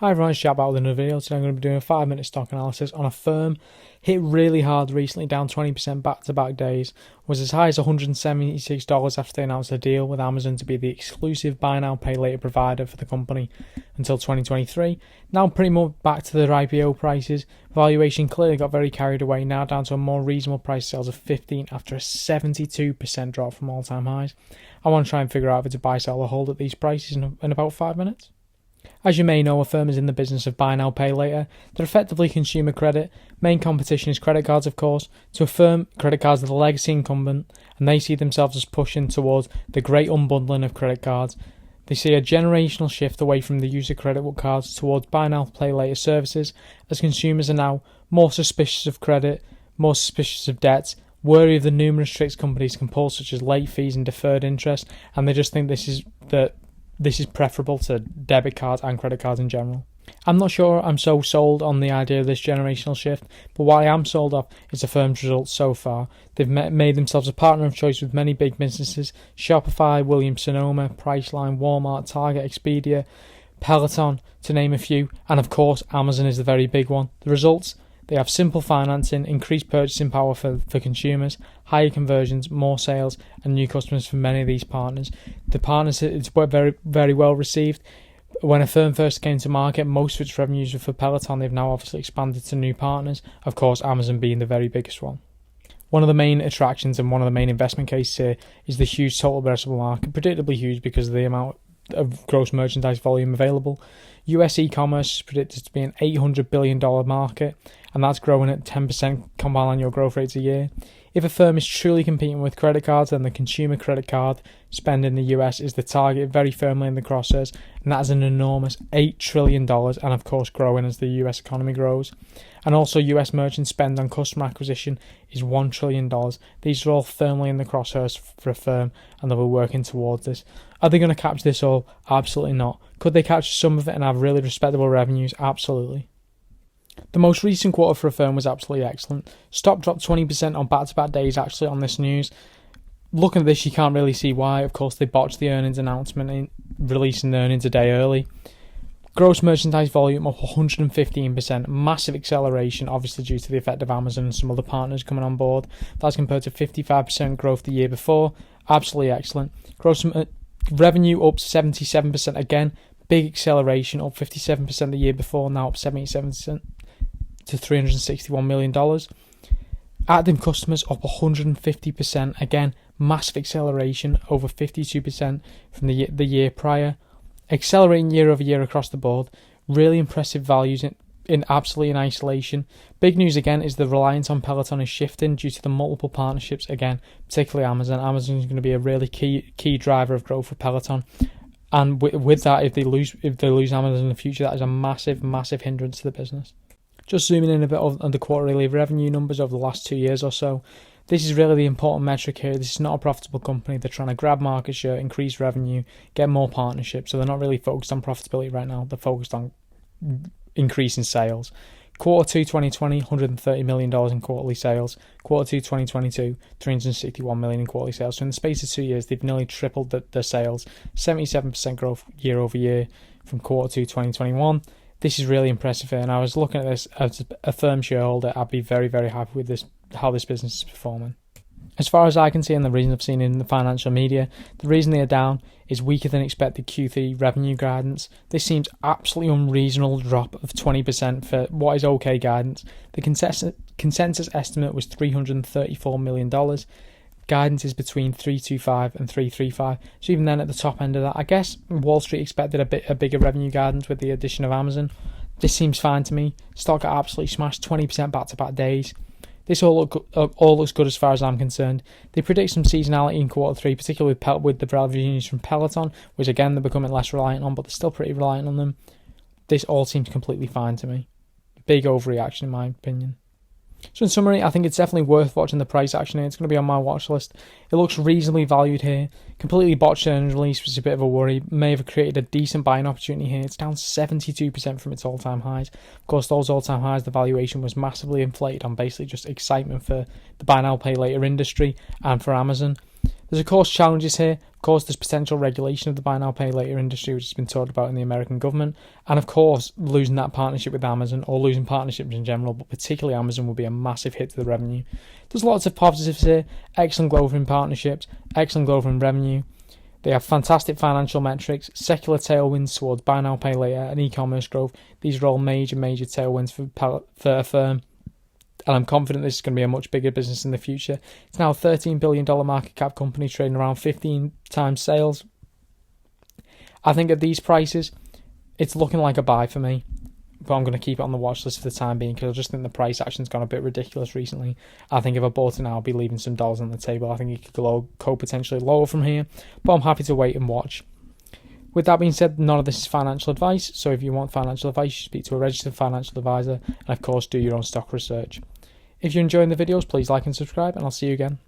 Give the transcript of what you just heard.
Hi everyone, it's Jack back with another video. Today I'm going to be doing a 5-minute stock analysis on Affirm. Hit really hard recently, down 20% back-to-back days. Was as high as $176 after they announced a deal with Amazon to be the exclusive buy now pay later provider for the company until 2023. Now pretty much back to their IPO prices. Valuation clearly got very carried away, now down to a more reasonable price sales of 15 after a 72% drop from all-time highs. I want to try and figure out if it's a buy, sell or hold at these prices in about 5 minutes. As you may know, Affirm is in the business of buy now, pay later. They're effectively consumer credit. Main competition is credit cards, of course. To Affirm, credit cards are the legacy incumbent, and they see themselves as pushing towards the great unbundling of credit cards. They see a generational shift away from the use of credit cards towards buy now, pay later services, as consumers are now more suspicious of credit, more suspicious of debts, wary of the numerous tricks companies can pull, such as late fees and deferred interest, and they just think this is preferable to debit cards and credit cards in general. I'm not sure I'm so sold on the idea of this generational shift, but what I am sold off is Affirm's results so far. They've made themselves a partner of choice with many big businesses: Shopify, Williams-Sonoma, Priceline, Walmart, Target, Expedia, Peloton, to name a few, and of course Amazon is the very big one. The results? They have simple financing, increased purchasing power for consumers, higher conversions, more sales, and new customers from many of these partners. The partners, it's very, very well received. When Affirm first came to market, most of its revenues were for Peloton. They've now obviously expanded to new partners, of course Amazon being the very biggest one. One of the main attractions and one of the main investment cases here is the huge total addressable market, predictably huge because of the amount of gross merchandise volume available. US e-commerce is predicted to be an $800 billion market, and that's growing at 10% compound annual growth rates a year. If Affirm is truly competing with credit cards, then the consumer credit card spend in the US is the target, very firmly in the crosshairs, and that is an enormous $8 trillion, and of course growing as the US economy grows. And also US merchant spend on customer acquisition is $1 trillion. These are all firmly in the crosshairs for Affirm, and they'll be working towards this. Are they going to capture this all? Absolutely not. Could they capture some of it and have really respectable revenues? Absolutely. The most recent quarter for Affirm was absolutely excellent. Stock dropped 20% on back-to-back days actually on this news. Looking at this, you can't really see why. Of course, they botched the earnings announcement in releasing the earnings a day early. Gross merchandise volume up 115%, massive acceleration, obviously due to the effect of Amazon and some other partners coming on board. That's compared to 55% growth the year before. Absolutely excellent. Gross revenue up 77% again, big acceleration, up 57% the year before, now up 77% to $361 million. Active customers up 150%, again, massive acceleration, over 52% from the year prior. Accelerating year over year across the board, really impressive values in absolutely in isolation. Big news again is the reliance on Peloton is shifting due to the multiple partnerships, again, particularly Amazon. Amazon is going to be a really key driver of growth for Peloton. And with that, if they lose Amazon in the future, that is a massive hindrance to the business. Just zooming in a bit on the quarterly revenue numbers over the last 2 years or so. This is really the important metric here. This is not a profitable company. They're trying to grab market share, increase revenue, get more partnerships. So they're not really focused on profitability right now. They're focused on increasing sales. Quarter 2 2020, $130 million in quarterly sales. Quarter 2 2022, $361 million in quarterly sales. So in the space of 2 years, they've nearly tripled their sales. 77% growth year over year from quarter 2 2021. This is really impressive here. And I was looking at this as a firm shareholder. I'd be very, very happy with this, how this business is performing. As far as I can see, and the reason I've seen in the financial media, the reason they are down is weaker than expected Q3 revenue guidance. This seems absolutely unreasonable drop of 20% for what is okay guidance. The consensus estimate was $334 million. Guidance is between 325 and 335. So even then, at the top end of that, I guess Wall Street expected a bigger revenue guidance with the addition of Amazon. This seems fine to me. Stock got absolutely smashed, 20% back-to-back days. This all looks good as far as I'm concerned. They predict some seasonality in quarter 3, particularly with the revenues from Peloton, which again they're becoming less reliant on, but they're still pretty reliant on them. This all seems completely fine to me. Big overreaction in my opinion. So in summary, I think it's definitely worth watching the price action here. It's going to be on my watch list. It looks reasonably valued here. Completely botched earnings release, which is a bit of a worry. May have created a decent buying opportunity here. It's down 72% from its all-time highs. Of course, those all-time highs, the valuation was massively inflated on basically just excitement for the buy now, pay later industry and for Amazon. There's of course challenges here. Of course, there's potential regulation of the buy now pay later industry, which has been talked about in the American government, and of course losing that partnership with Amazon, or losing partnerships in general, but particularly Amazon will be a massive hit to the revenue. There's lots of positives here. Excellent growth in partnerships, excellent growth in revenue. They have fantastic financial metrics, secular tailwinds towards buy now pay later and e-commerce growth. These are all major tailwinds for Affirm. And I'm confident this is going to be a much bigger business in the future. It's now a $13 billion market cap company trading around 15 times sales. I think at these prices, it's looking like a buy for me. But I'm going to keep it on the watch list for the time being because I just think the price action's gone a bit ridiculous recently. I think if I bought it now, I'll be leaving some dollars on the table. I think it could go potentially lower from here. But I'm happy to wait and watch. With that being said, none of this is financial advice. So if you want financial advice, you speak to a registered financial advisor. And of course, do your own stock research. If you're enjoying the videos, please like and subscribe, and I'll see you again.